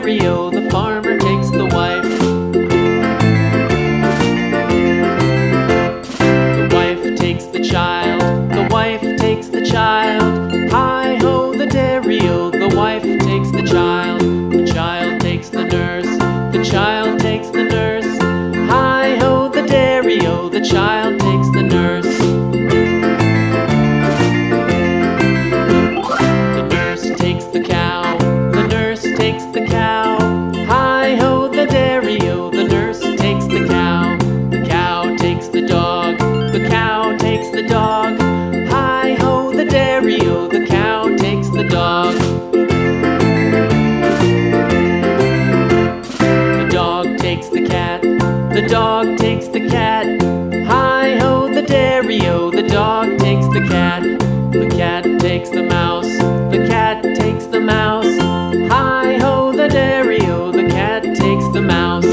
dairy-o, the farmer takes the wife. The wife takes the child, the wife takes the child. Hi-ho, the dairy-o, the wife takes the child. The child takes the nurse, the child takes the nurse. Hi-ho, the dairy-o, the child takes the nurse. The nurse takes the cow, the nurse takes the cow. Hi-ho, the dairy-o, the nurse takes the cow. The cow takes the dog, the cow takes the dog. Hi-ho, the dairy-o, the cow takes the dog. The dog takes the cat, the dog takes the cat. Hi-ho, the dairy-o, the dog takes the cat. The cat takes the mouse, the cat takes the mouse. Hi-ho, the dairy-o, the cat takes the mouse.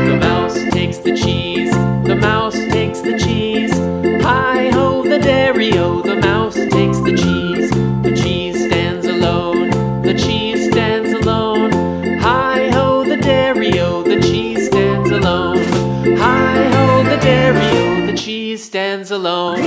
The mouse takes the cheese, the mouse takes the cheese. Hi-ho, the dairy-o, the mouse takes the cheese. The cheese stands alone, the cheese stands alone. Hi-ho, the dairy-o, the cheese stands alone. Hi-ho, the dairy-o, the cheese stands alone.